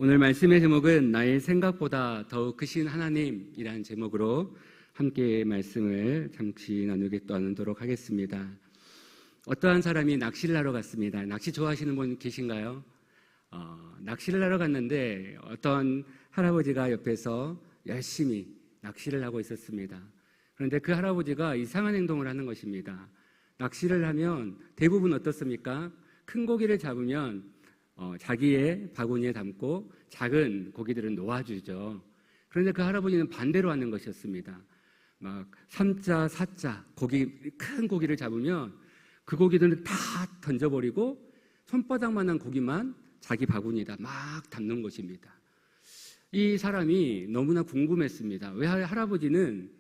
오늘 말씀의 제목은 나의 생각보다 더욱 크신 하나님이라는 제목으로 함께 말씀을 잠시 나누도록 하겠습니다. 어떠한 사람이 낚시를 하러 갔습니다. 낚시 좋아하시는 분 계신가요? 낚시를 하러 갔는데 어떤 할아버지가 옆에서 열심히 낚시를 하고 있었습니다. 그런데 그 할아버지가 이상한 행동을 하는 것입니다. 낚시를 하면 대부분 어떻습니까? 큰 고기를 잡으면 자기의 바구니에 담고 작은 고기들은 놓아주죠. 그런데 그 할아버지는 반대로 하는 것이었습니다. 막 3자, 4자 큰 고기를 잡으면 그 고기들은 다 던져버리고 손바닥만한 고기만 자기 바구니에다 막 담는 것입니다. 이 사람이 너무나 궁금했습니다. 왜 할아버지는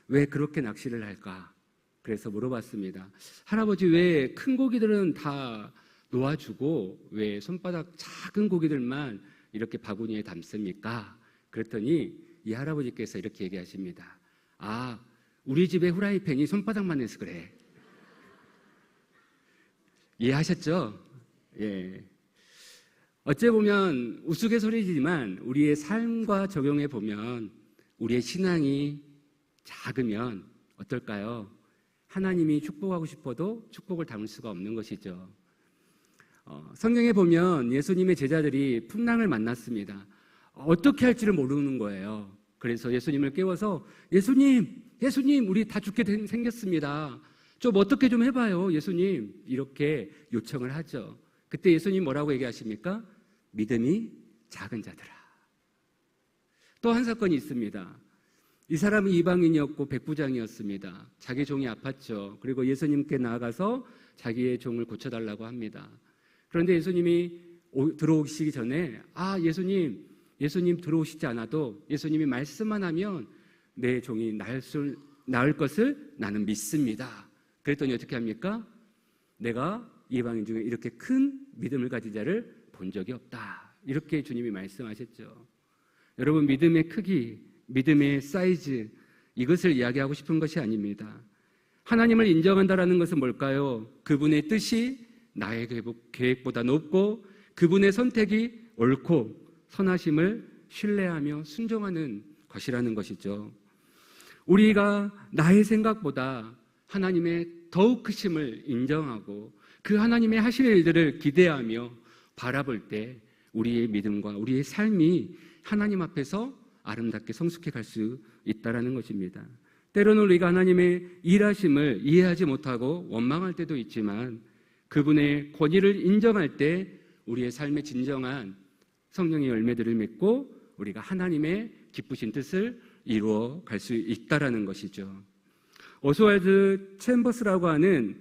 왜 그렇게 낚시를 할까? 그래서 물어봤습니다. 할아버지, 왜 큰 고기들은 다 놓아주고 왜 손바닥 작은 고기들만 이렇게 바구니에 담습니까? 그랬더니 이 할아버지께서 이렇게 얘기하십니다. 우리 집에 후라이팬이 손바닥만 해서 그래. 이해하셨죠? 예. 어째 보면 우스갯소리지만 우리의 삶과 적용해 보면 우리의 신앙이 작으면 어떨까요? 하나님이 축복하고 싶어도 축복을 담을 수가 없는 것이죠. 성경에 보면 예수님의 제자들이 풍랑을 만났습니다. 어떻게 할지를 모르는 거예요. 그래서 예수님을 깨워서 예수님 우리 다 죽게 생겼습니다. 좀 어떻게 좀 해봐요 예수님, 이렇게 요청을 하죠. 그때 예수님 뭐라고 얘기하십니까? 믿음이 작은 자들아. 또 한 사건이 있습니다. 이 사람은 이방인이었고 백부장이었습니다. 자기 종이 아팠죠. 그리고 예수님께 나아가서 자기의 종을 고쳐달라고 합니다. 그런데 예수님이 들어오시기 전에 예수님 들어오시지 않아도 예수님이 말씀만 하면 내 종이 나을 것을 나는 믿습니다. 그랬더니 어떻게 합니까? 내가 이방인 중에 이렇게 큰 믿음을 가진 자를 본 적이 없다. 이렇게 주님이 말씀하셨죠. 여러분, 믿음의 크기, 믿음의 사이즈, 이것을 이야기하고 싶은 것이 아닙니다. 하나님을 인정한다라는 것은 뭘까요? 그분의 뜻이 나의 계획보다 높고 그분의 선택이 옳고 선하심을 신뢰하며 순종하는 것이라는 것이죠. 우리가 나의 생각보다 하나님의 더욱 크심을 인정하고 그 하나님의 하실 일들을 기대하며 바라볼 때 우리의 믿음과 우리의 삶이 하나님 앞에서 아름답게 성숙해 갈 수 있다는 것입니다. 때로는 우리가 하나님의 일하심을 이해하지 못하고 원망할 때도 있지만 그분의 권위를 인정할 때 우리의 삶의 진정한 성령의 열매들을 맺고 우리가 하나님의 기쁘신 뜻을 이루어 갈 수 있다는 것이죠. 오스왈드 챔버스라고 하는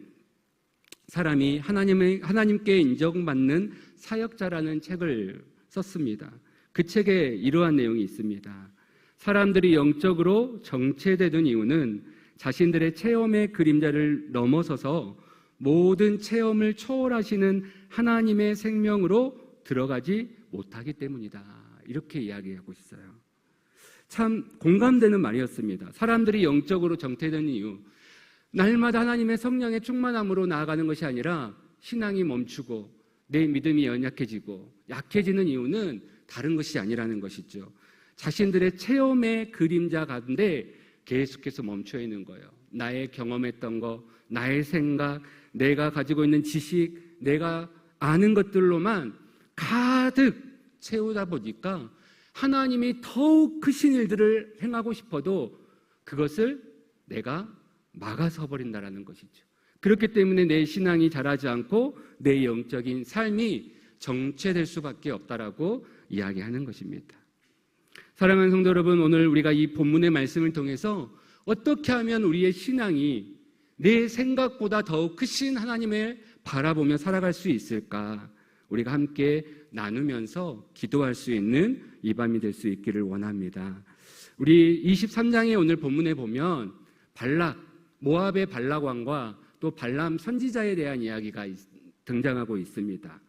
사람이 하나님께 인정받는 사역자라는 책을 썼습니다. 그 책에 이러한 내용이 있습니다. 사람들이 영적으로 정체되는 이유는 자신들의 체험의 그림자를 넘어서서 모든 체험을 초월하시는 하나님의 생명으로 들어가지 못하기 때문이다. 이렇게 이야기하고 있어요. 참 공감되는 말이었습니다. 사람들이 영적으로 정체되는 이유, 날마다 하나님의 성령의 충만함으로 나아가는 것이 아니라 신앙이 멈추고 내 믿음이 연약해지고 약해지는 이유는 다른 것이 아니라는 것이죠. 자신들의 체험의 그림자 가운데 계속해서 멈춰 있는 거예요. 나의 경험했던 거, 나의 생각, 내가 가지고 있는 지식, 내가 아는 것들로만 가득 채우다 보니까 하나님이 더욱 크신 일들을 행하고 싶어도 그것을 내가 막아서 버린다는 것이죠. 그렇기 때문에 내 신앙이 자라지 않고 내 영적인 삶이 정체될 수밖에 없다라고 이야기하는 것입니다. 사랑하는 성도 여러분, 오늘 우리가 이 본문의 말씀을 통해서 어떻게 하면 우리의 신앙이 내 생각보다 더욱 크신 하나님을 바라보며 살아갈 수 있을까? 우리가 함께 나누면서 기도할 수 있는 이 밤이 될 수 있기를 원합니다. 우리 23장의 오늘 본문에 보면 모압의 발락 왕과 또 발람 선지자에 대한 이야기가 등장하고 있습니다.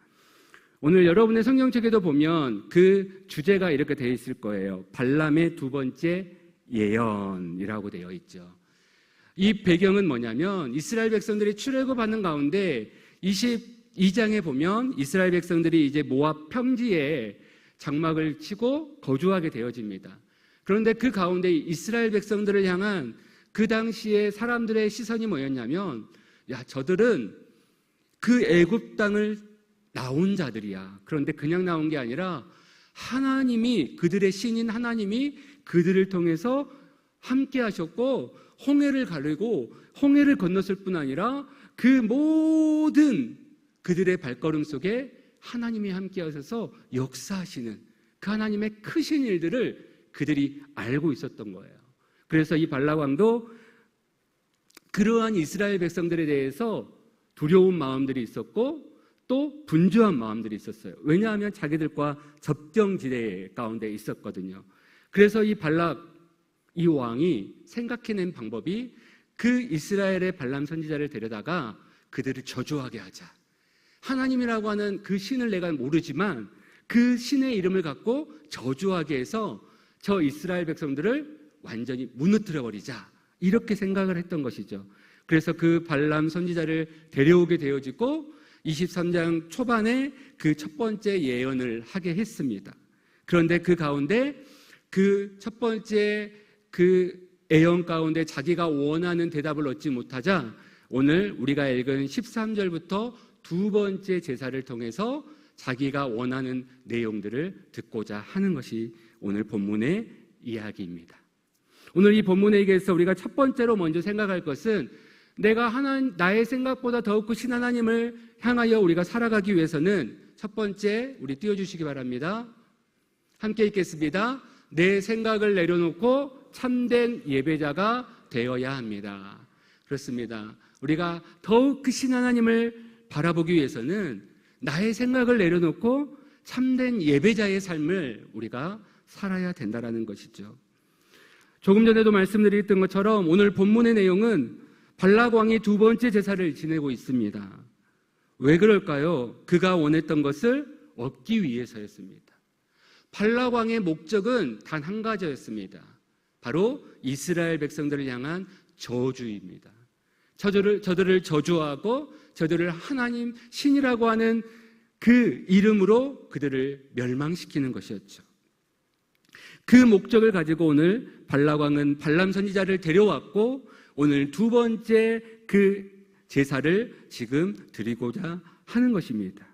오늘 여러분의 성경책에도 보면 그 주제가 이렇게 되어 있을 거예요. 발람의 두 번째 예언이라고 되어 있죠. 이 배경은 뭐냐면 이스라엘 백성들이 출애굽하는 가운데 22장에 보면 이스라엘 백성들이 이제 모압 평지에 장막을 치고 거주하게 되어집니다. 그런데 그 가운데 이스라엘 백성들을 향한 그 당시에 사람들의 시선이 뭐였냐면, 야, 저들은 그 애굽 땅을 나온 자들이야. 그런데 그냥 나온 게 아니라 하나님이, 그들의 신인 하나님이 그들을 통해서 함께 하셨고 홍해를 가르고 홍해를 건넜을 뿐 아니라 그 모든 그들의 발걸음 속에 하나님이 함께 하셔서 역사하시는 그 하나님의 크신 일들을 그들이 알고 있었던 거예요. 그래서 이 발락 왕도 그러한 이스라엘 백성들에 대해서 두려운 마음들이 있었고 또 분주한 마음들이 있었어요. 왜냐하면 자기들과 접경지대 가운데 있었거든요. 그래서 이 발락, 이 왕이 생각해낸 방법이 그 이스라엘의 발람 선지자를 데려다가 그들을 저주하게 하자. 하나님이라고 하는 그 신을 내가 모르지만 그 신의 이름을 갖고 저주하게 해서 저 이스라엘 백성들을 완전히 무너뜨려 버리자. 이렇게 생각을 했던 것이죠. 그래서 그 발람 선지자를 데려오게 되어지고 23장 초반에 그 첫 번째 예언을 하게 했습니다. 그런데 그 가운데 그 첫 번째 그 예언 가운데 자기가 원하는 대답을 얻지 못하자 오늘 우리가 읽은 13절부터 두 번째 제사를 통해서 자기가 원하는 내용들을 듣고자 하는 것이 오늘 본문의 이야기입니다. 오늘 이 본문에 의해서 우리가 첫 번째로 먼저 생각할 것은 내가 나의 생각보다 더욱 크신 하나님을 향하여 우리가 살아가기 위해서는 첫 번째, 우리 띄워주시기 바랍니다. 함께 읽겠습니다. 내 생각을 내려놓고 참된 예배자가 되어야 합니다. 그렇습니다. 우리가 더욱 크신 하나님을 바라보기 위해서는 나의 생각을 내려놓고 참된 예배자의 삶을 우리가 살아야 된다는 것이죠. 조금 전에도 말씀드렸던 것처럼 오늘 본문의 내용은 발락 왕이 두 번째 제사를 지내고 있습니다. 왜 그럴까요? 그가 원했던 것을 얻기 위해서였습니다. 발락 왕의 목적은 단 한 가지였습니다. 바로 이스라엘 백성들을 향한 저주입니다. 저들을 저주하고 저들을 하나님 신이라고 하는 그 이름으로 그들을 멸망시키는 것이었죠. 그 목적을 가지고 오늘 발락 왕은 발람 선지자를 데려왔고 오늘 두 번째 그 제사를 지금 드리고자 하는 것입니다.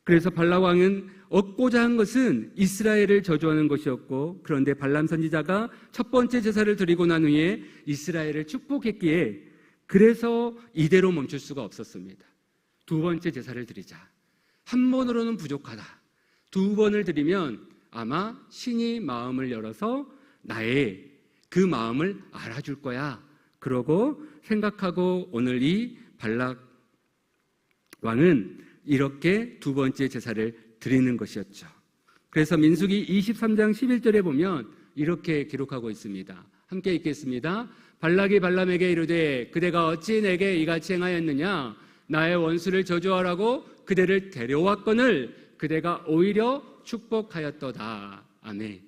그래서 발락 왕은 얻고자 한 것은 이스라엘을 저주하는 것이었고 그런데 발람 선지자가 첫 번째 제사를 드리고 난 후에 이스라엘을 축복했기에 그래서 이대로 멈출 수가 없었습니다. 두 번째 제사를 드리자. 한 번으로는 부족하다. 두 번을 드리면 아마 신이 마음을 열어서 나의 그 마음을 알아줄 거야. 그러고 생각하고 오늘 이 발락 왕은 이렇게 두 번째 제사를 드리는 것이었죠. 그래서 민수기 23장 11절에 보면 이렇게 기록하고 있습니다. 함께 읽겠습니다. 발락이 발람에게 이르되 그대가 어찌 내게 이같이 행하였느냐 나의 원수를 저주하라고 그대를 데려왔거늘 그대가 오히려 축복하였도다. 아멘.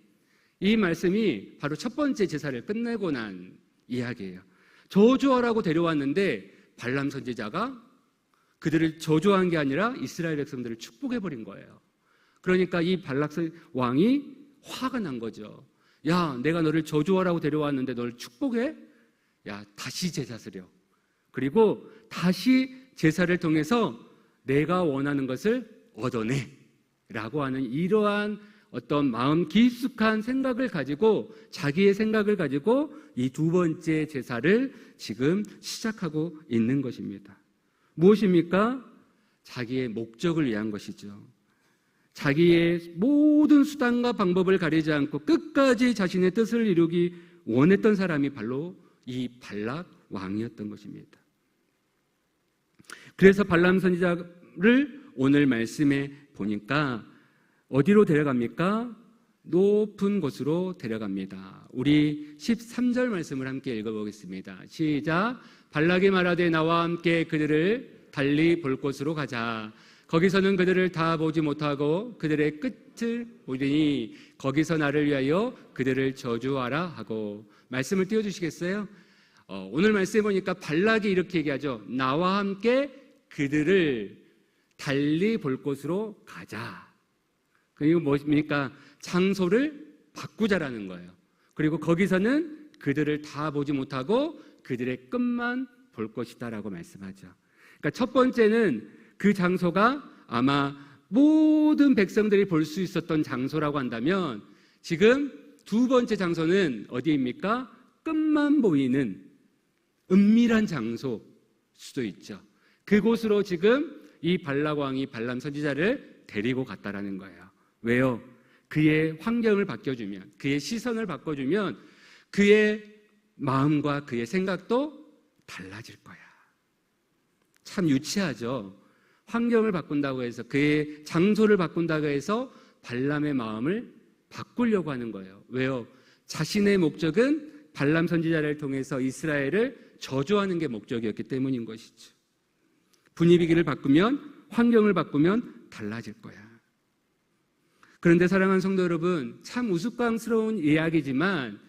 이 말씀이 바로 첫 번째 제사를 끝내고 난 이야기예요. 저주하라고 데려왔는데 발람 선지자가 그들을 저주한 게 아니라 이스라엘 백성들을 축복해버린 거예요. 그러니까 이 발락 왕이 화가 난 거죠. 야, 내가 너를 저주하라고 데려왔는데 너를 축복해? 야, 다시 제사 드려. 그리고 다시 제사를 통해서 내가 원하는 것을 얻어내. 라고 하는 이러한 어떤 마음 깊숙한 생각을 가지고 자기의 생각을 가지고 이 두 번째 제사를 지금 시작하고 있는 것입니다. 무엇입니까? 자기의 목적을 위한 것이죠. 자기의 모든 수단과 방법을 가리지 않고 끝까지 자신의 뜻을 이루기 원했던 사람이 바로 이 발락 왕이었던 것입니다. 그래서 발람 선지자를 오늘 말씀에 보니까 어디로 데려갑니까? 높은 곳으로 데려갑니다. 우리 13절 말씀을 함께 읽어보겠습니다. 시작. 발락이 말하되 나와 함께 그들을 달리 볼 곳으로 가자. 거기서는 그들을 다 보지 못하고 그들의 끝을 보리니 거기서 나를 위하여 그들을 저주하라 하고. 말씀을 띄워주시겠어요? 오늘 말씀해 보니까 발락이 이렇게 얘기하죠. 나와 함께 그들을 달리 볼 곳으로 가자. 그리고 뭡니까? 장소를 바꾸자라는 거예요. 그리고 거기서는 그들을 다 보지 못하고 그들의 끝만 볼 것이다라고 말씀하죠. 그러니까 첫 번째는 그 장소가 아마 모든 백성들이 볼 수 있었던 장소라고 한다면 지금 두 번째 장소는 어디입니까? 끝만 보이는 은밀한 장소일 수도 있죠. 그곳으로 지금 이 발락 왕이 발람 선지자를 데리고 갔다라는 거예요. 왜요? 그의 환경을 바꿔주면, 그의 시선을 바꿔주면 그의 마음과 그의 생각도 달라질 거야. 참 유치하죠. 환경을 바꾼다고 해서, 그의 장소를 바꾼다고 해서 발람의 마음을 바꾸려고 하는 거예요. 왜요? 자신의 목적은 발람 선지자를 통해서 이스라엘을 저주하는 게 목적이었기 때문인 것이죠. 분위기를 바꾸면, 환경을 바꾸면 달라질 거야. 그런데 사랑하는 성도 여러분, 참 우스꽝스러운 이야기지만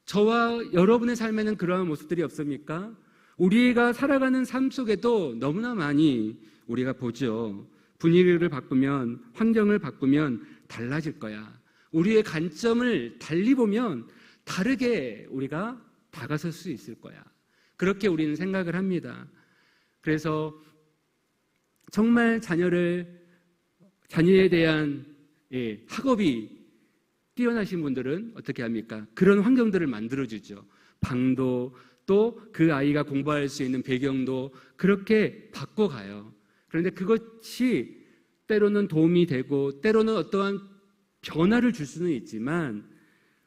저와 여러분의 삶에는 그러한 모습들이 없습니까? 우리가 살아가는 삶 속에도 너무나 많이 우리가 보죠. 분위기를 바꾸면, 환경을 바꾸면 달라질 거야. 우리의 관점을 달리 보면 다르게 우리가 다가설 수 있을 거야. 그렇게 우리는 생각을 합니다. 그래서 정말 자녀에 대한 학업이 뛰어나신 분들은 어떻게 합니까? 그런 환경들을 만들어주죠. 방도 또 그 아이가 공부할 수 있는 배경도 그렇게 바꿔가요. 그런데 그것이 때로는 도움이 되고 때로는 어떠한 변화를 줄 수는 있지만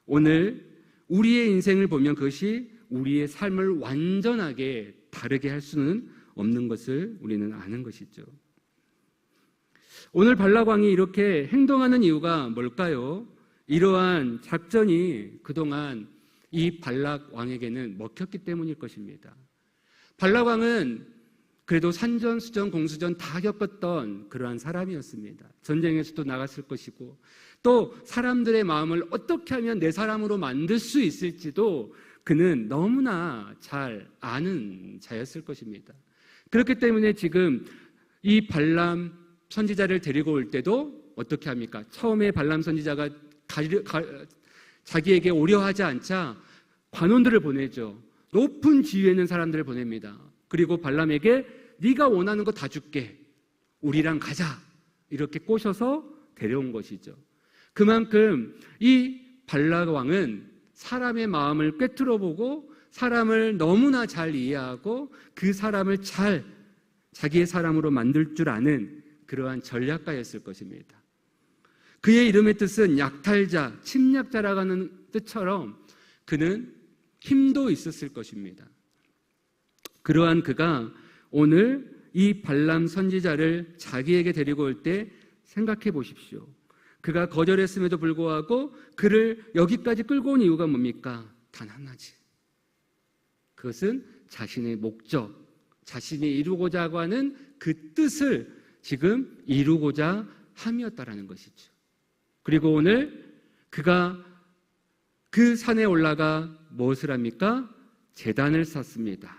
오늘 우리의 인생을 보면 그것이 우리의 삶을 완전하게 다르게 할 수는 없는 것을 우리는 아는 것이죠. 오늘 발락 왕이 이렇게 행동하는 이유가 뭘까요? 이러한 작전이 그동안 이 발락 왕에게는 먹혔기 때문일 것입니다. 발락 왕은 그래도 산전, 수전, 공수전 다 겪었던 그러한 사람이었습니다. 전쟁에서도 나갔을 것이고 또 사람들의 마음을 어떻게 하면 내 사람으로 만들 수 있을지도 그는 너무나 잘 아는 자였을 것입니다. 그렇기 때문에 지금 이 발람 선지자를 데리고 올 때도 어떻게 합니까? 처음에 발람 선지자가 자기에게 오려 하지 않자 관원들을 보내죠. 높은 지위에 있는 사람들을 보냅니다. 그리고 발람에게 네가 원하는 거 다 줄게. 우리랑 가자. 이렇게 꼬셔서 데려온 것이죠. 그만큼 이 발락 왕은 사람의 마음을 꿰뚫어 보고 사람을 너무나 잘 이해하고 그 사람을 잘 자기의 사람으로 만들 줄 아는 그러한 전략가였을 것입니다. 그의 이름의 뜻은 약탈자, 침략자라고 하는 뜻처럼 그는 힘도 있었을 것입니다. 그러한 그가 오늘 이 발람 선지자를 자기에게 데리고 올 때 생각해 보십시오. 그가 거절했음에도 불구하고 그를 여기까지 끌고 온 이유가 뭡니까? 단 하나지. 그것은 자신의 목적, 자신이 이루고자 하는 그 뜻을 지금 이루고자 함이었다라는 것이죠. 그리고 오늘 그가 그 산에 올라가 무엇을 합니까? 제단을 쌓습니다.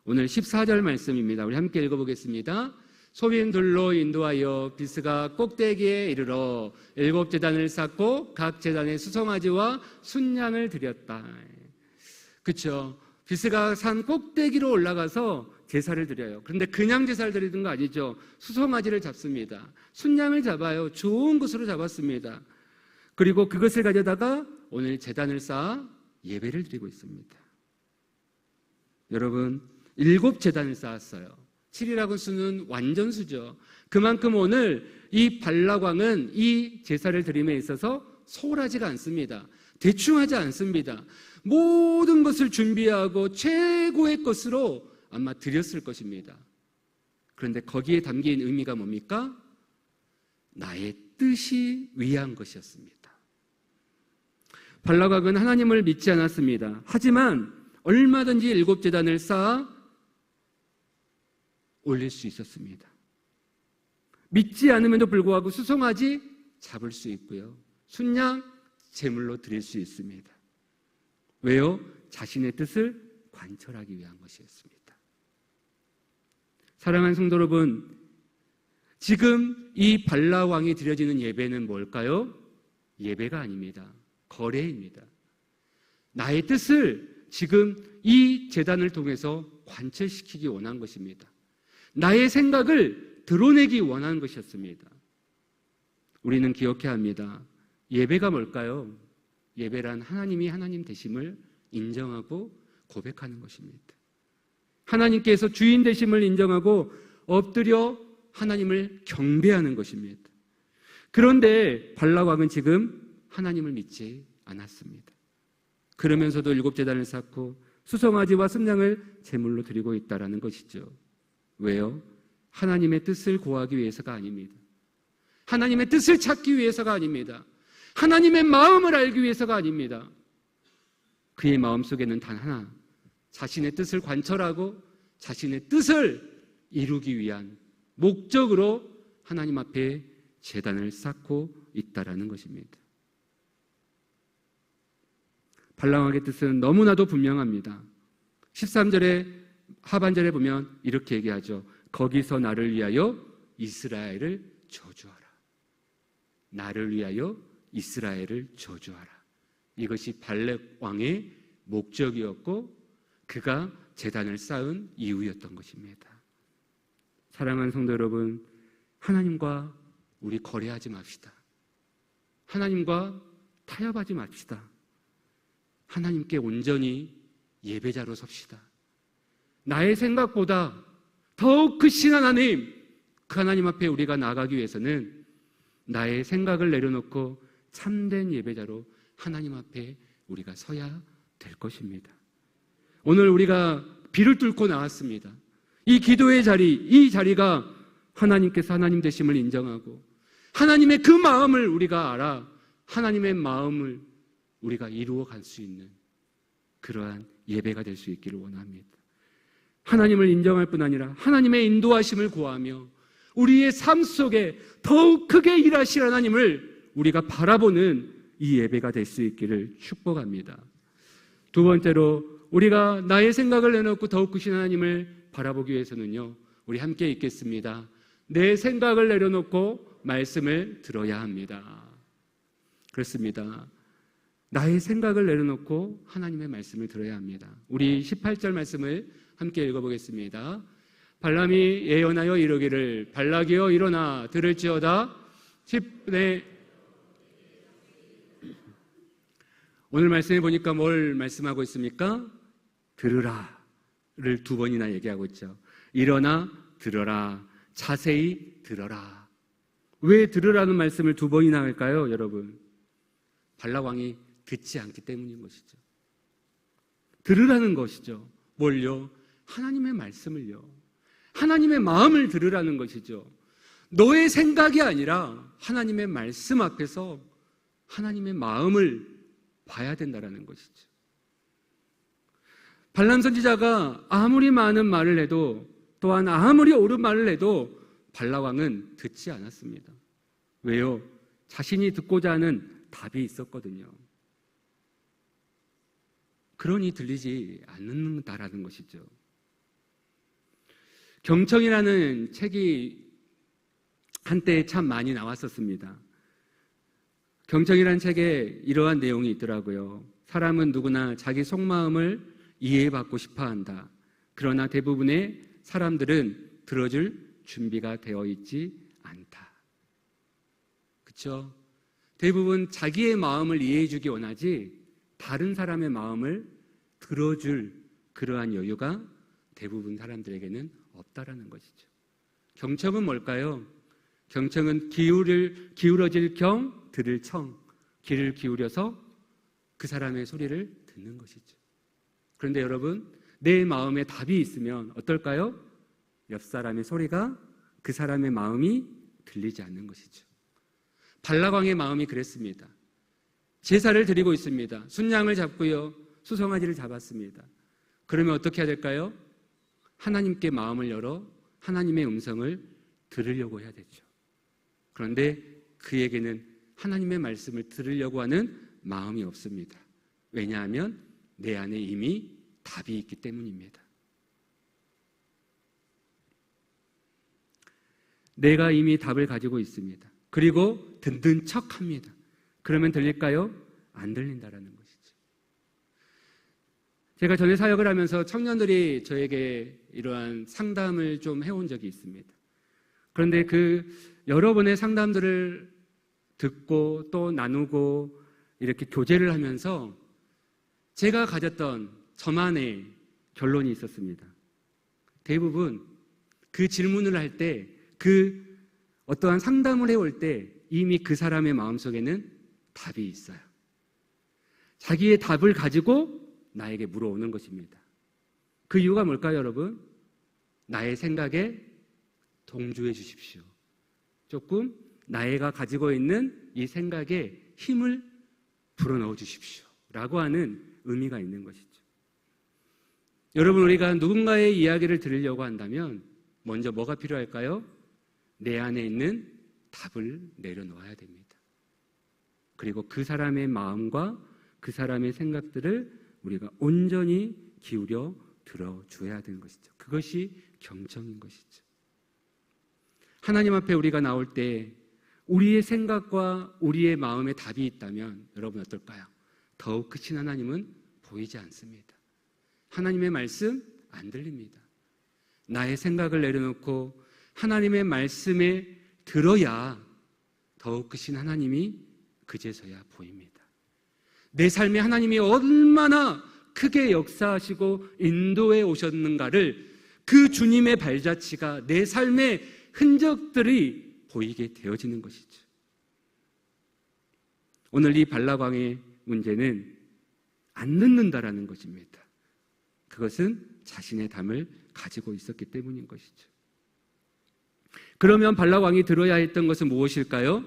오늘 14절 말씀입니다. 우리 함께 읽어보겠습니다. 소민들로 인도하여 비스가 꼭대기에 이르러 7 제단을 쌓고 각 제단에 수송아지와 순양을 드렸다. 그렇죠? 비스가 산 꼭대기로 올라가서 제사를 드려요. 그런데 그냥 제사를 드리는 거 아니죠. 수송아지를 잡습니다. 순양을 잡아요. 좋은 것으로 잡았습니다. 그리고 그것을 가져다가 오늘 제단을 쌓아 예배를 드리고 있습니다. 여러분 7 제단을 쌓았어요. 7이라고 수는 완전수죠. 그만큼 오늘 이 발락 왕은 이 제사를 드림에 있어서 소홀하지가 않습니다. 대충 하지 않습니다. 모든 것을 준비하고 최고의 것으로 아마 드렸을 것입니다. 그런데 거기에 담긴 의미가 뭡니까? 나의 뜻이 위한 것이었습니다. 발락 왕은 하나님을 믿지 않았습니다. 하지만 얼마든지 7 제단을 쌓아 올릴 수 있었습니다. 믿지 않음에도 불구하고 수송아지 잡을 수 있고요. 순양 제물로 드릴 수 있습니다. 왜요? 자신의 뜻을 관철하기 위한 것이었습니다. 사랑하는 성도 여러분, 지금 이 발락 왕이 드려지는 예배는 뭘까요? 예배가 아닙니다. 거래입니다. 나의 뜻을 지금 이 제단을 통해서 관철시키기 원한 것입니다. 나의 생각을 드러내기 원한 것이었습니다. 우리는 기억해야 합니다. 예배가 뭘까요? 예배란 하나님이 하나님 되심을 인정하고 고백하는 것입니다. 하나님께서 주인 되심을 인정하고 엎드려 하나님을 경배하는 것입니다. 그런데 발락 왕은 지금 하나님을 믿지 않았습니다. 그러면서도 7제단을 쌓고 수송아지와 순양을 제물로 드리고 있다라는 것이죠. 왜요? 하나님의 뜻을 구하기 위해서가 아닙니다. 하나님의 뜻을 찾기 위해서가 아닙니다. 하나님의 마음을 알기 위해서가 아닙니다. 그의 마음속에는 단 하나, 자신의 뜻을 관철하고 자신의 뜻을 이루기 위한 목적으로 하나님 앞에 제단을 쌓고 있다라는 것입니다. 발락 왕의 뜻은 너무나도 분명합니다. 13절의 하반절에 보면 이렇게 얘기하죠. 거기서 나를 위하여 이스라엘을 저주하라. 나를 위하여 이스라엘을 저주하라. 이것이 발락 왕의 목적이었고 그가 제단을 쌓은 이유였던 것입니다. 사랑하는 성도 여러분, 하나님과 우리 거래하지 맙시다. 하나님과 타협하지 맙시다. 하나님께 온전히 예배자로 섭시다. 나의 생각보다 더욱 크신 하나님, 그 하나님 앞에 우리가 나아가기 위해서는 나의 생각을 내려놓고 참된 예배자로 하나님 앞에 우리가 서야 될 것입니다. 오늘 우리가 비를 뚫고 나왔습니다. 이 기도의 자리, 이 자리가 하나님께서 하나님 되심을 인정하고 하나님의 그 마음을 우리가 알아 하나님의 마음을 우리가 이루어 갈 수 있는 그러한 예배가 될 수 있기를 원합니다. 하나님을 인정할 뿐 아니라 하나님의 인도하심을 구하며 우리의 삶 속에 더욱 크게 일하실 하나님을 우리가 바라보는 이 예배가 될 수 있기를 축복합니다. 두 번째로 우리가 나의 생각을 내놓고 더욱 크신 하나님을 바라보기 위해서는요, 우리 함께 읽겠습니다. 내 생각을 내려놓고 말씀을 들어야 합니다. 그렇습니다. 나의 생각을 내려놓고 하나님의 말씀을 들어야 합니다. 우리 18절 말씀을 함께 읽어보겠습니다. 발람이 예언하여 이르기를 발락이여 일어나 들을지어다. 10네. 오늘 말씀해 보니까 뭘 말씀하고 있습니까? 들으라를 두 번이나 얘기하고 있죠. 일어나 들어라. 자세히 들어라. 왜 들으라는 말씀을 두 번이나 할까요, 여러분? 발락 왕이 듣지 않기 때문인 것이죠. 들으라는 것이죠. 뭘요? 하나님의 말씀을요. 하나님의 마음을 들으라는 것이죠. 너의 생각이 아니라 하나님의 말씀 앞에서 하나님의 마음을 봐야 된다는 것이죠. 발람 선지자가 아무리 많은 말을 해도 또한 아무리 옳은 말을 해도 발락 왕은 듣지 않았습니다. 왜요? 자신이 듣고자 하는 답이 있었거든요. 그러니 들리지 않는다라는 것이죠. 경청이라는 책이 한때 참 많이 나왔었습니다. 경청이라는 책에 이러한 내용이 있더라고요. 사람은 누구나 자기 속마음을 이해받고 싶어한다. 그러나 대부분의 사람들은 들어줄 준비가 되어 있지 않다. 그렇죠? 대부분 자기의 마음을 이해해 주기 원하지 다른 사람의 마음을 들어줄 그러한 여유가 대부분 사람들에게는 없다라는 것이죠. 경청은 뭘까요? 경청은 기울어질 경, 들을 청, 귀를 기울여서 그 사람의 소리를 듣는 것이죠. 그런데 여러분, 내 마음에 답이 있으면 어떨까요? 옆 사람의 소리가 그 사람의 마음이 들리지 않는 것이죠. 발락 왕의 마음이 그랬습니다. 제사를 드리고 있습니다. 순양을 잡고요, 수송아지를 잡았습니다. 그러면 어떻게 해야 될까요? 하나님께 마음을 열어 하나님의 음성을 들으려고 해야 되죠. 그런데 그에게는 하나님의 말씀을 들으려고 하는 마음이 없습니다. 왜냐하면 내 안에 이미 답이 있기 때문입니다. 내가 이미 답을 가지고 있습니다. 그리고 듣는 척합니다. 그러면 들릴까요? 안 들린다라는 것이죠. 제가 전에 사역을 하면서 청년들이 저에게 이러한 상담을 좀 해온 적이 있습니다. 그런데 그 여러 번의 상담들을 듣고 또 나누고 이렇게 교제를 하면서 제가 가졌던 저만의 결론이 있었습니다. 대부분 그 질문을 할 때, 그 어떠한 상담을 해올 때 이미 그 사람의 마음속에는 답이 있어요. 자기의 답을 가지고 나에게 물어오는 것입니다. 그 이유가 뭘까요, 여러분? 나의 생각에 동조해 주십시오. 조금 나애가 가지고 있는 이 생각에 힘을 불어넣어 주십시오. 라고 하는 의미가 있는 것이죠. 여러분, 우리가 누군가의 이야기를 들으려고 한다면 먼저 뭐가 필요할까요? 내 안에 있는 답을 내려놓아야 됩니다. 그리고 그 사람의 마음과 그 사람의 생각들을 우리가 온전히 기울여 들어줘야 되는 것이죠. 그것이 경청인 것이죠. 하나님 앞에 우리가 나올 때 우리의 생각과 우리의 마음에 답이 있다면 여러분 어떨까요? 더욱 크신 하나님은 보이지 않습니다. 하나님의 말씀 안 들립니다. 나의 생각을 내려놓고 하나님의 말씀에 들어야 더욱 크신 하나님이 그제서야 보입니다. 내 삶에 하나님이 얼마나 크게 역사하시고 인도해 오셨는가를 그 주님의 발자취가 내 삶의 흔적들이 보이게 되어지는 것이죠. 오늘 이 발락왕의 문제는 안 듣는다라는 것입니다. 그것은 자신의 담을 가지고 있었기 때문인 것이죠. 그러면 발락왕이 들어야 했던 것은 무엇일까요?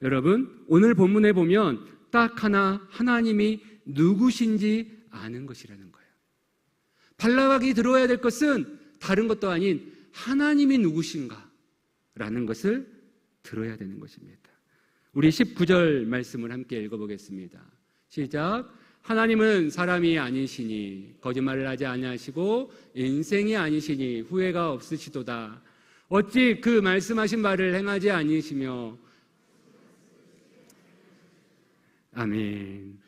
여러분, 오늘 본문에 보면 딱 하나, 하나님이 누구신지 아는 것이라는 거예요. 발락왕이 들어야 될 것은 다른 것도 아닌 하나님이 누구신가라는 것을 들어야 되는 것입니다. 우리 19절 말씀을 함께 읽어보겠습니다. 시작. 하나님은 사람이 아니시니 거짓말을 하지 아니하시고 인생이 아니시니 후회가 없으시도다. 어찌 그 말씀하신 바를 행하지 아니시며. 아멘.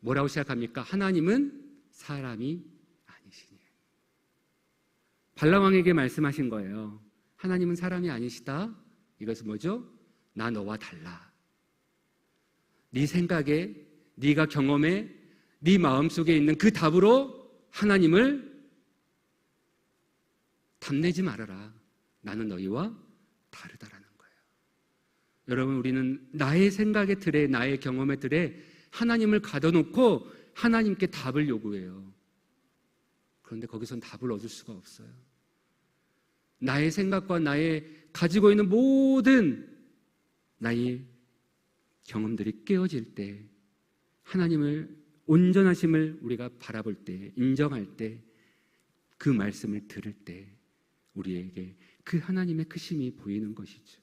뭐라고 시작합니까? 하나님은 사람이 아니시니. 발람왕에게 말씀하신 거예요. 하나님은 사람이 아니시다. 이것은 뭐죠? 나 너와 달라. 네 생각에, 네가 경험해, 네 마음속에 있는 그 답으로 하나님을 탐내지 말아라. 나는 너희와 다르다라는 거예요. 여러분, 우리는 나의 생각의 틀에, 나의 경험의 틀에 하나님을 가둬놓고 하나님께 답을 요구해요. 그런데 거기선 답을 얻을 수가 없어요. 나의 생각과 나의 가지고 있는 모든 나의 경험들이 깨어질 때, 하나님을 온전하심을 우리가 바라볼 때, 인정할 때, 그 말씀을 들을 때 우리에게 그 하나님의 크심이 보이는 것이죠.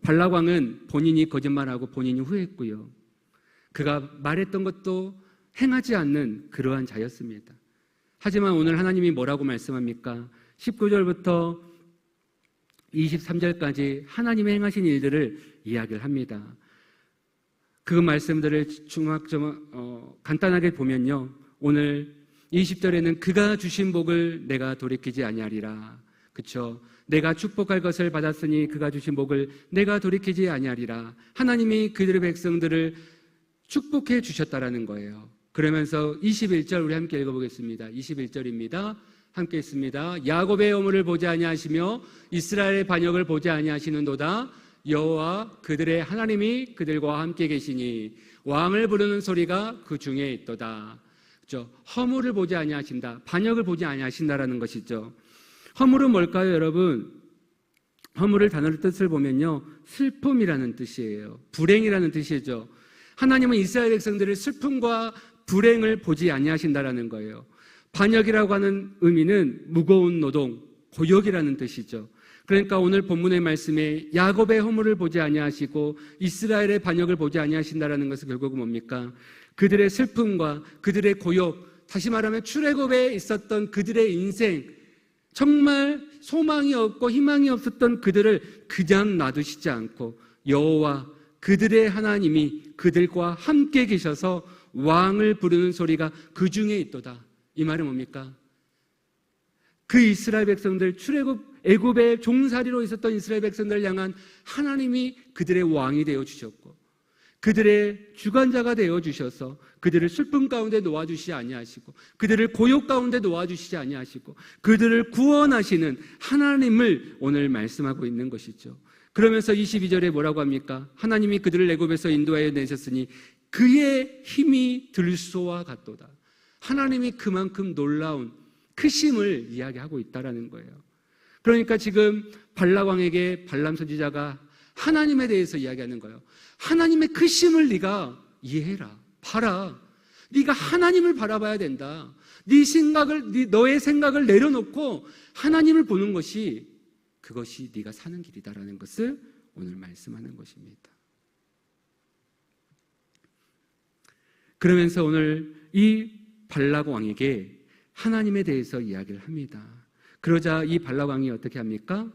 발락왕은 본인이 거짓말하고 본인이 후회했고요. 그가 말했던 것도 행하지 않는 그러한 자였습니다. 하지만 오늘 하나님이 뭐라고 말씀합니까? 19절부터 23절까지 하나님의 행하신 일들을 이야기를 합니다. 그 말씀들을 간단하게 보면요, 오늘 20절에는 그가 주신 복을 내가 돌이키지 아니하리라. 그렇죠? 내가 축복할 것을 받았으니 그가 주신 복을 내가 돌이키지 아니하리라. 하나님이 그들의 백성들을 축복해 주셨다라는 거예요. 그러면서 21절 우리 함께 읽어보겠습니다. 21절입니다. 함께 있습니다. 야곱의 허물을 보지 아니하시며 이스라엘의 반역을 보지 아니하시는도다. 여호와 그들의 하나님이 그들과 함께 계시니 왕을 부르는 소리가 그 중에 있도다. 그렇죠? 허물을 보지 아니하신다. 반역을 보지 아니하신다라는 것이죠. 허물은 뭘까요, 여러분? 허물을 단어의 뜻을 보면요, 슬픔이라는 뜻이에요. 불행이라는 뜻이죠. 하나님은 이스라엘 백성들의 슬픔과 불행을 보지 아니하신다라는 거예요. 반역이라고 하는 의미는 무거운 노동, 고역이라는 뜻이죠. 그러니까 오늘 본문의 말씀에 야곱의 허물을 보지 아니하시고 이스라엘의 반역을 보지 아니하신다라는 것은 결국은 뭡니까? 그들의 슬픔과 그들의 고역, 다시 말하면 출애굽에 있었던 그들의 인생, 정말 소망이 없고 희망이 없었던 그들을 그냥 놔두시지 않고 여호와 그들의 하나님이 그들과 함께 계셔서 왕을 부르는 소리가 그 중에 있도다. 이 말은 뭡니까? 그 이스라엘 백성들, 출애굽 애굽의 종살이로 있었던 이스라엘 백성들을 향한 하나님이 그들의 왕이 되어 주셨고 그들의 주관자가 되어 주셔서 그들을 슬픔 가운데 놓아주시지 아니하시고 그들을 고욕 가운데 놓아주시지 아니하시고 그들을 구원하시는 하나님을 오늘 말씀하고 있는 것이죠. 그러면서 22절에 뭐라고 합니까? 하나님이 그들을 애굽에서 인도하여 내셨으니 그의 힘이 들소와 같도다. 하나님이 그만큼 놀라운 크심을 이야기하고 있다라는 거예요. 그러니까 지금 발락 왕에게 발람 선지자가 하나님에 대해서 이야기하는 거예요. 하나님의 크심을 네가 이해해라. 봐라. 네가 하나님을 바라봐야 된다. 너의 생각을 내려놓고 하나님을 보는 것이 그것이 네가 사는 길이다라는 것을 오늘 말씀하는 것입니다. 그러면서 오늘 이 발락 왕에게 하나님에 대해서 이야기를 합니다. 그러자 이 발락 왕이 어떻게 합니까?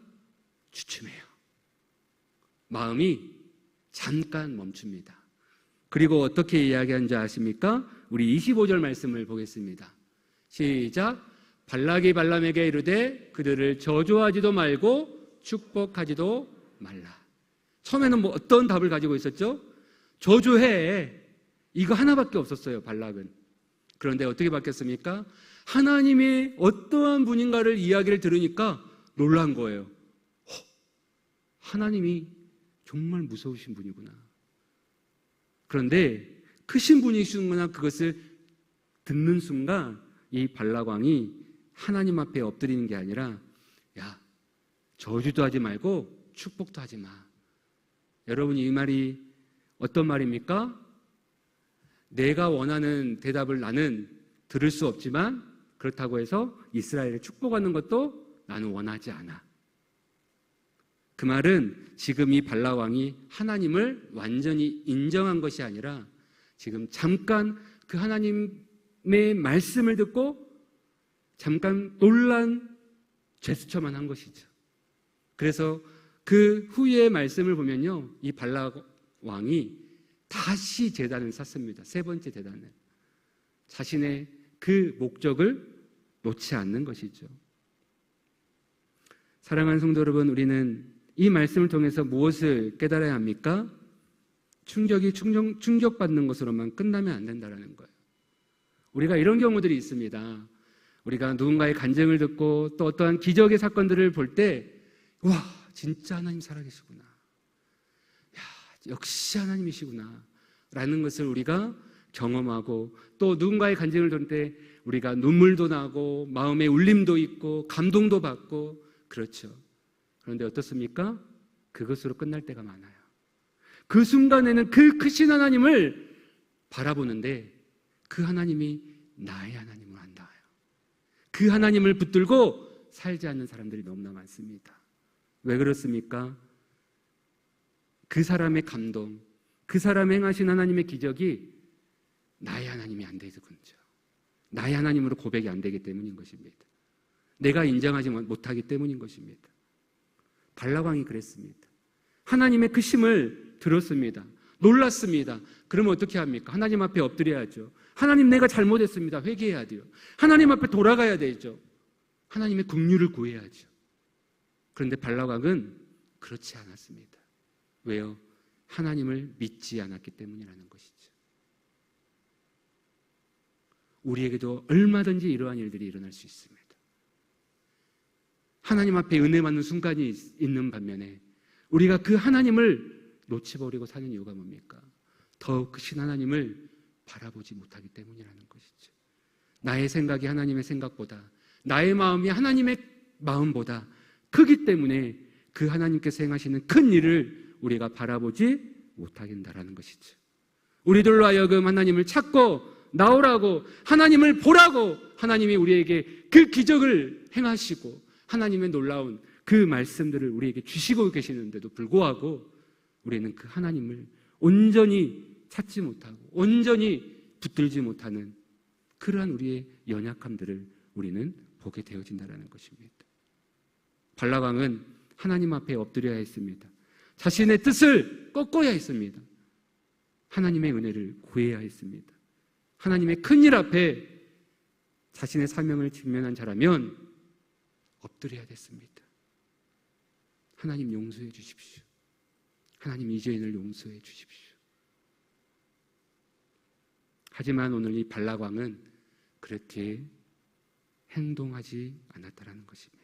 주춤해요. 마음이 잠깐 멈춥니다. 그리고 어떻게 이야기하는지 아십니까? 우리 25절 말씀을 보겠습니다. 시작. 발락이 발람에게 이르되 그들을 저주하지도 말고 축복하지도 말라. 처음에는 어떤 답을 가지고 있었죠? 저주해. 이거 하나밖에 없었어요, 발락은. 그런데 어떻게 바뀌었습니까? 하나님이 어떠한 분인가를 이야기를 들으니까 놀란 거예요. 하나님이 정말 무서우신 분이구나. 그런데 크신 분이시구나 그것을 듣는 순간 이 발락 왕이 하나님 앞에 엎드리는 게 아니라 야, 저주도 하지 말고 축복도 하지 마. 여러분이 이 말이 어떤 말입니까? 내가 원하는 대답을 나는 들을 수 없지만 그렇다고 해서 이스라엘을 축복하는 것도 나는 원하지 않아. 그 말은 지금 이 발락 왕이 하나님을 완전히 인정한 것이 아니라 지금 잠깐 그 하나님의 말씀을 듣고 잠깐 놀란 제스처만 한 것이죠. 그래서 그 후의 말씀을 보면요, 이 발락 왕이 다시 제단을 쌓습니다. 세 번째 제단을. 자신의 그 목적을 놓지 않는 것이죠. 사랑하는 성도 여러분, 우리는 이 말씀을 통해서 무엇을 깨달아야 합니까? 충격받는 것으로만 끝나면 안 된다는 거예요. 우리가 이런 경우들이 있습니다. 우리가 누군가의 간증을 듣고 또 어떠한 기적의 사건들을 볼 때, 와, 진짜 하나님 살아계시구나. 야, 역시 하나님이시구나. 라는 것을 우리가 경험하고 또 누군가의 간증을 들을 때 우리가 눈물도 나고 마음에 울림도 있고 감동도 받고 그렇죠. 그런데 어떻습니까? 그것으로 끝날 때가 많아요. 그 순간에는 그 크신 하나님을 바라보는데 그 하나님이 나의 하나님을 안다요. 그 하나님을 붙들고 살지 않는 사람들이 너무나 많습니다. 왜 그렇습니까? 그 사람의 감동, 그 사람이 행하신 하나님의 기적이 나의 하나님이 안 되죠. 나의 하나님으로 고백이 안 되기 때문인 것입니다. 내가 인정하지 못하기 때문인 것입니다. 발락 왕이 그랬습니다. 하나님의 크심을 들었습니다. 놀랐습니다. 그러면 어떻게 합니까? 하나님 앞에 엎드려야죠. 하나님, 내가 잘못했습니다. 회개해야 돼요. 하나님 앞에 돌아가야 되죠. 하나님의 긍휼을 구해야죠. 그런데 발락 왕은 그렇지 않았습니다. 왜요? 하나님을 믿지 않았기 때문이라는 것이죠. 우리에게도 얼마든지 이러한 일들이 일어날 수 있습니다. 하나님 앞에 은혜 받는 순간이 있는 반면에 우리가 그 하나님을 놓치버리고 사는 이유가 뭡니까? 더 크신 하나님을 바라보지 못하기 때문이라는 것이죠. 나의 생각이 하나님의 생각보다, 나의 마음이 하나님의 마음보다 크기 때문에 그 하나님께서 행하시는 큰 일을 우리가 바라보지 못하게 된다는 것이죠. 우리들로 하여금 하나님을 찾고 나오라고, 하나님을 보라고 하나님이 우리에게 그 기적을 행하시고 하나님의 놀라운 그 말씀들을 우리에게 주시고 계시는데도 불구하고 우리는 그 하나님을 온전히 찾지 못하고 온전히 붙들지 못하는 그러한 우리의 연약함들을 우리는 보게 되어진다는 것입니다. 발락왕은 하나님 앞에 엎드려야 했습니다. 자신의 뜻을 꺾어야 했습니다. 하나님의 은혜를 구해야 했습니다. 하나님의 큰일 앞에 자신의 사명을 직면한 자라면 엎드려야 됐습니다. 하나님 용서해 주십시오. 하나님 이 죄인을 용서해 주십시오. 하지만 오늘 이 발락왕은 그렇게 행동하지 않았다라는 것입니다.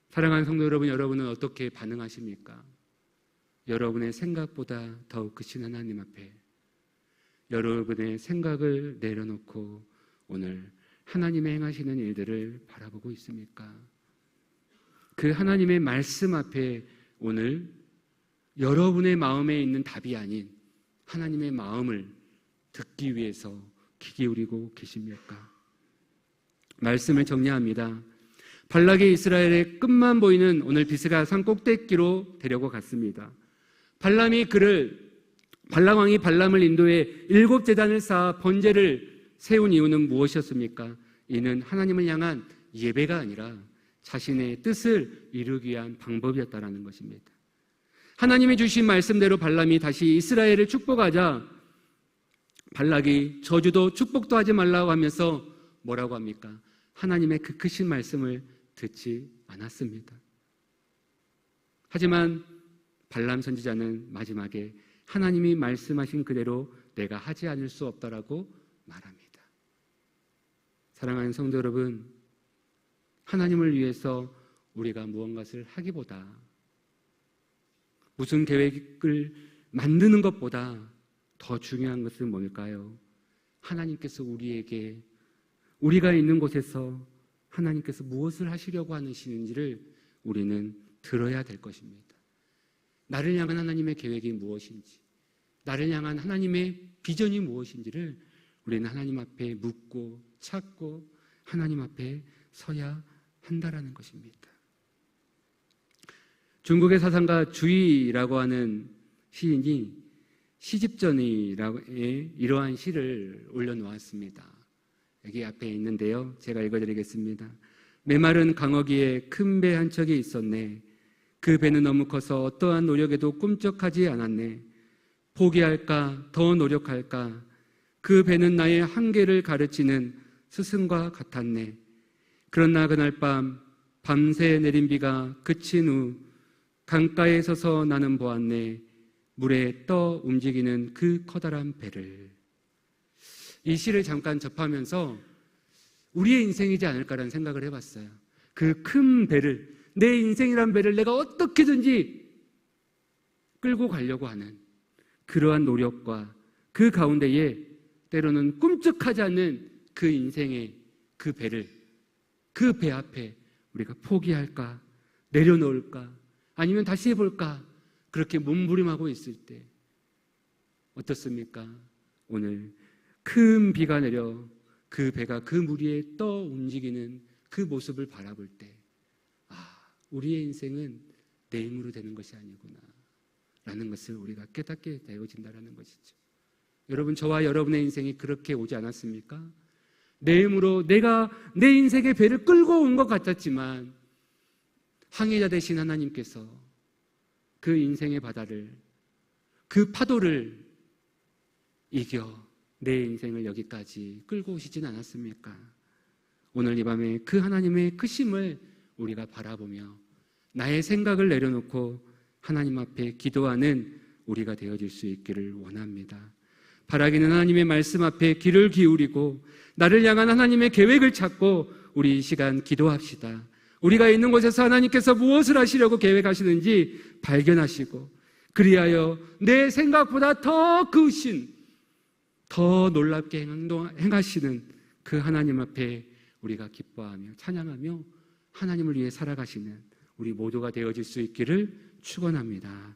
사랑하는 성도 여러분, 여러분은 어떻게 반응하십니까? 여러분의 생각보다 더욱 크신 하나님 앞에 여러분의 생각을 내려놓고 오늘 하나님의 행하시는 일들을 바라보고 있습니까? 그 하나님의 말씀 앞에 오늘 여러분의 마음에 있는 답이 아닌 하나님의 마음을 듣기 위해서 귀 기울이고 계십니까? 말씀을 정리합니다. 발락이 이스라엘의 끝만 보이는 오늘 비스가 산 꼭대기로 데려고 갔습니다. 발락왕이 발람을 인도해 7제단을 쌓아 번제를 세운 이유는 무엇이었습니까? 이는 하나님을 향한 예배가 아니라 자신의 뜻을 이루기 위한 방법이었다라는 것입니다. 하나님이 주신 말씀대로 발람이 다시 이스라엘을 축복하자 발락이 저주도 축복도 하지 말라고 하면서 뭐라고 합니까? 하나님의 그 크신 말씀을 듣지 않았습니다. 하지만 발람 선지자는 마지막에 하나님이 말씀하신 그대로 내가 하지 않을 수 없다라고 말합니다. 사랑하는 성도 여러분, 하나님을 위해서 우리가 무언가를 하기보다 무슨 계획을 만드는 것보다 더 중요한 것은 뭘까요? 하나님께서 우리에게 우리가 있는 곳에서 하나님께서 무엇을 하시려고 하시는지를 우리는 들어야 될 것입니다. 나를 향한 하나님의 계획이 무엇인지, 나를 향한 하나님의 비전이 무엇인지를 우리는 하나님 앞에 묻고 찾고 하나님 앞에 서야 한다라는 것입니다. 중국의 사상가 주이라고 하는 시인이 시집전이라고의 이러한 시를 올려놓았습니다. 여기 앞에 있는데요, 제가 읽어드리겠습니다. 메마른 강어기에 큰 배 한 척이 있었네. 그 배는 너무 커서 어떠한 노력에도 꿈쩍하지 않았네. 포기할까? 더 노력할까? 그 배는 나의 한계를 가르치는 스승과 같았네. 그러나 그날 밤새 내린 비가 그친 후 강가에 서서 나는 보았네. 물에 떠 움직이는 그 커다란 배를. 이 시를 잠깐 접하면서 우리의 인생이지 않을까라는 생각을 해봤어요. 그 큰 배를, 내 인생이란 배를 내가 어떻게든지 끌고 가려고 하는 그러한 노력과 그 가운데에 때로는 꿈쩍하지 않는 그 인생의 그 배를, 그 배 앞에 우리가 포기할까, 내려놓을까, 아니면 다시 해볼까, 그렇게 몸부림하고 있을 때 어떻습니까? 오늘 큰 비가 내려 그 배가 그 물 위에 떠 움직이는 그 모습을 바라볼 때, 우리의 인생은 내 힘으로 되는 것이 아니구나 라는 것을 우리가 깨닫게 되어진다는 것이죠. 여러분, 저와 여러분의 인생이 그렇게 오지 않았습니까? 내 힘으로 내가 내 인생의 배를 끌고 온 것 같았지만 항해자 되신 하나님께서 그 인생의 바다를, 그 파도를 이겨 내 인생을 여기까지 끌고 오시진 않았습니까? 오늘 이 밤에 그 하나님의 크심을 우리가 바라보며 나의 생각을 내려놓고 하나님 앞에 기도하는 우리가 되어질 수 있기를 원합니다. 바라기는 하나님의 말씀 앞에 귀를 기울이고 나를 향한 하나님의 계획을 찾고 우리 이 시간 기도합시다. 우리가 있는 곳에서 하나님께서 무엇을 하시려고 계획하시는지 발견하시고, 그리하여 내 생각보다 더 크신, 더 놀랍게 행하시는 그 하나님 앞에 우리가 기뻐하며 찬양하며 하나님을 위해 살아가시는 우리 모두가 되어질 수 있기를 축원합니다.